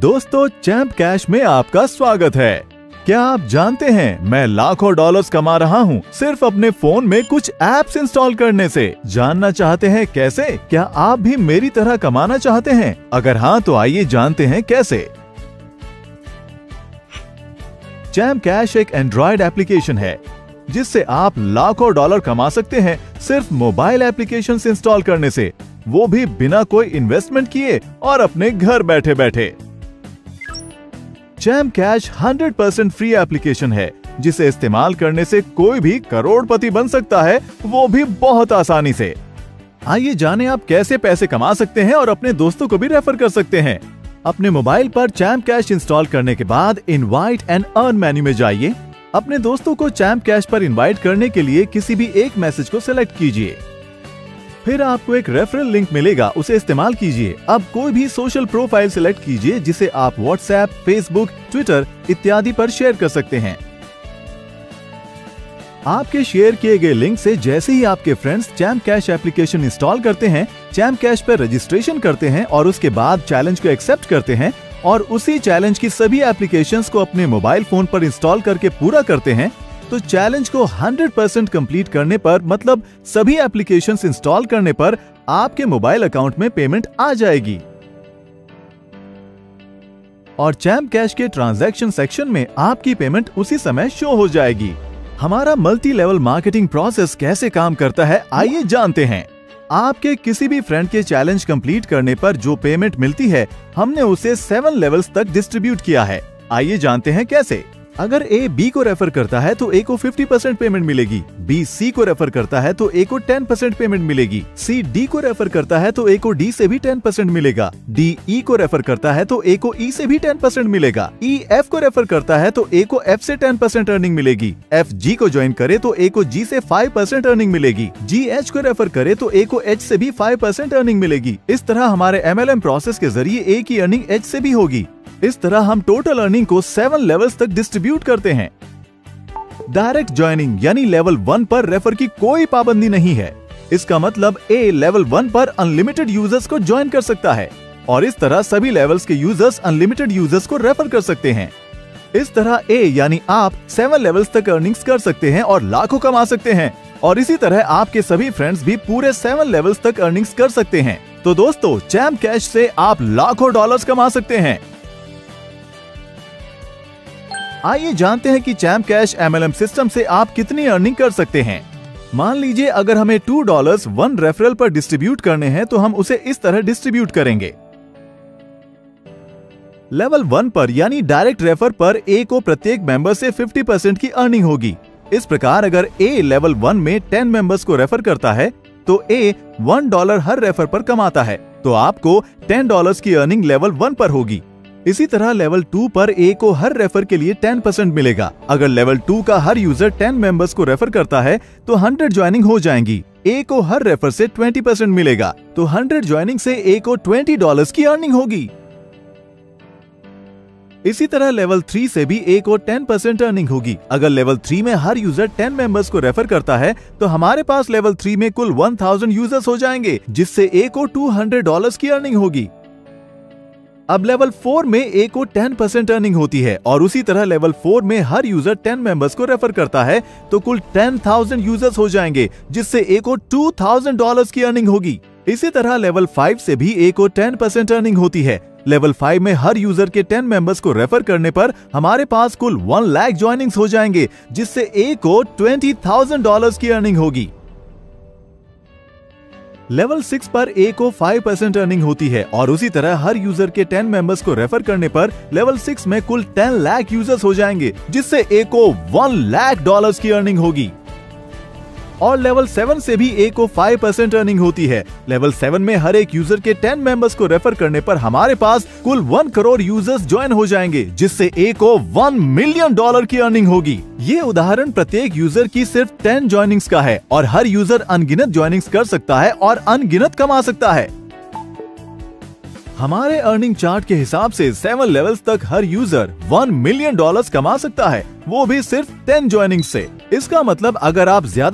दोस्तों, champ cash में आपका स्वागत है। क्या आप जानते हैं मैं लाखों डॉलर्स कमा रहा हूँ सिर्फ अपने फोन में कुछ ऐप्स इंस्टॉल करने से। जानना चाहते हैं कैसे? क्या आप भी मेरी तरह कमाना चाहते हैं? अगर हाँ तो आइए जानते हैं कैसे। चैम्प कैश एक एंड्रॉइड एप्लीकेशन है जिससे आप लाखों डॉलर कमा सकते हैं सिर्फ मोबाइल एप्लीकेशन इंस्टॉल करने से, वो भी बिना कोई इन्वेस्टमेंट किए और अपने घर बैठे बैठे। चैम्प कैश 100% फ्री एप्लीकेशन है जिसे इस्तेमाल करने से कोई भी करोड़पति बन सकता है, वो भी बहुत आसानी से। आइए जानें आप कैसे पैसे कमा सकते हैं और अपने दोस्तों को भी रेफर कर सकते हैं। अपने मोबाइल पर चैम्प कैश इंस्टॉल करने के बाद इनवाइट एंड अर्न मेन्यू में जाइए। अपने दोस्तों को चैम्प कैश पर इनवाइट करने के लिए किसी भी एक मैसेज को सिलेक्ट कीजिए। फिर आपको एक रेफरल लिंक मिलेगा, उसे इस्तेमाल कीजिए। अब कोई भी सोशल प्रोफाइल सिलेक्ट कीजिए जिसे आप व्हाट्सएप, फेसबुक, ट्विटर इत्यादि पर शेयर कर सकते हैं। आपके शेयर किए गए लिंक से जैसे ही आपके friends champ cash application install करते हैं, चैम्प कैश पर रजिस्ट्रेशन करते हैं और उसके बाद चैलेंज को एक्सेप्ट करते हैं और उसी चैलेंज की सभी एप्लीकेशंस को अपने मोबाइल फोन पर इंस्टॉल करके पूरा करते हैं, तो चैलेंज को 100% कंप्लीट करने पर, मतलब सभी एप्लीकेशंस इंस्टॉल करने पर आपके मोबाइल अकाउंट में पेमेंट आ जाएगी और चैम्प कैश के ट्रांजैक्शन सेक्शन में आपकी पेमेंट उसी समय शो हो जाएगी। हमारा मल्टी लेवल मार्केटिंग प्रोसेस कैसे काम करता है, आइए जानते हैं। आपके किसी भी फ्रेंड के चैलेंज कंप्लीट करने पर जो पेमेंट मिलती है, हमने उसे 7 लेवल्स तक डिस्ट्रीब्यूट किया है। आइए जानते हैं कैसे। अगर ए बी को रेफर करता है तो ए को 50% पेमेंट मिलेगी, बी सी को रेफर करता है तो ए को 10% पेमेंट मिलेगी, सी डी को रेफर करता है तो ए को डी से भी 10% मिलेगा, डी ई को रेफर करता है तो ए को ई से भी 10% मिलेगा, ई एफ को रेफर करता है तो ए को एफ से 10% अर्निंग मिलेगी, एफ जी को ज्वाइन करे तो ए को जी से 5% अर्निंग मिलेगी, जी एच को रेफर करे तो ए को एच से भी 5% अर्निंग मिलेगी। इस तरह हमारे MLM प्रोसेस के जरिए ए की अर्निंग एच से भी होगी। इस तरह हम टोटल अर्निंग को 7 लेवल्स तक डिस्ट्रीब्यूट करते हैं। डायरेक्ट ज्वाइनिंग यानी लेवल 1 पर रेफर की कोई पाबंदी नहीं है। इसका मतलब ए लेवल 1 पर अनलिमिटेड यूजर्स को ज्वाइन कर सकता है और इस तरह सभी लेवल्स के यूजर्स अनलिमिटेड यूजर्स को रेफर कर सकते हैं। इस तरह ए यानी आप 7 लेवल्स तक अर्निंग्स कर सकते हैं और लाखों कमा सकते हैं और इसी तरह आपके सभी फ्रेंड्स भी पूरे 7 लेवल्स तक अर्निंग्स कर सकते हैं। तो दोस्तों, चैम्प कैश से आप लाखों डॉलर्स कमा सकते हैं। आइए जानते हैं कि चैम्प कैश MLM सिस्टम से आप कितनी अर्निंग कर सकते हैं। मान लीजिए अगर हमें $2 1 रेफरल पर डिस्ट्रीब्यूट करने हैं तो हम उसे इस तरह डिस्ट्रीब्यूट करेंगे। लेवल 1 पर यानी डायरेक्ट रेफर पर ए को प्रत्येक मेंबर से 50% की अर्निंग होगी। इस प्रकार अगर ए लेवल 1 में 10 मेंबर्स को रेफर करता है तो ए $1 हर रेफर पर कमाता है, तो आपको $10 की अर्निंग लेवल 1 पर होगी। इसी तरह लेवल 2 पर ए को हर रेफर के लिए 10% मिलेगा। अगर लेवल 2 का हर यूजर 10 मेंबर्स को रेफर करता है तो 100 ज्वाइनिंग हो जाएंगी। ए को हर रेफर से 20% मिलेगा, तो 100 ज्वाइनिंग से ए को $20 की अर्निंग होगी। इसी तरह लेवल 3 से भी ए को 10% अर्निंग होगी। अगर लेवल 3 में हर यूजर 10 मेंबर्स को रेफर करता है तो हमारे पास लेवल 3 में कुल 1000 यूजर्स हो जाएंगे, जिससे ए को $200 की अर्निंग होगी। अब लेवल 4 में ए को 10% अर्निंग होती है और उसी तरह लेवल 4 में हर यूजर 10 मेंबर्स को रेफर करता है तो कुल 10,000 यूजर्स हो जाएंगे, जिससे ए को $2,000 की अर्निंग होगी। इसी तरह लेवल 5 से भी ए को 10% अर्निंग होती है। लेवल 5 में हर यूजर के 10 मेंबर्स को रेफर करने पर हमारे पास कुल 1 लाख ज्वाइनिंग्स हो जाएंगे, जिससे ए को $20,000 की अर्निंग होगी। लेवल 6 पर ए को 5% अर्निंग होती है और उसी तरह हर यूजर के 10 मेंबर्स को रेफर करने पर लेवल 6 में कुल 10 लाख यूजर्स हो जाएंगे, जिससे ए को $1 लाख की अर्निंग होगी। और लेवल 7 से भी ए को 5% अर्निंग होती है। लेवल 7 में हर एक यूजर के 10 मेंबर्स को रेफर करने पर हमारे पास कुल 1 करोड़ यूजर्स ज्वाइन हो जाएंगे, जिससे ए को $1 मिलियन की अर्निंग होगी। ये उदाहरण प्रत्येक यूजर की सिर्फ 10 ज्वाइनिंग्स का है और हर यूजर अनगिनत ज्वाइनिंग्स कर सकता है और अनगिनत कमा सकता है। हमारे अर्निंग चार्ट के हिसाब से 7 लेवल्स तक हर यूजर $1 मिलियन कमा सकता है, वो भी सिर्फ 10 ज्वाइनिंग से। इसका मतलब अगर आप ज्यादा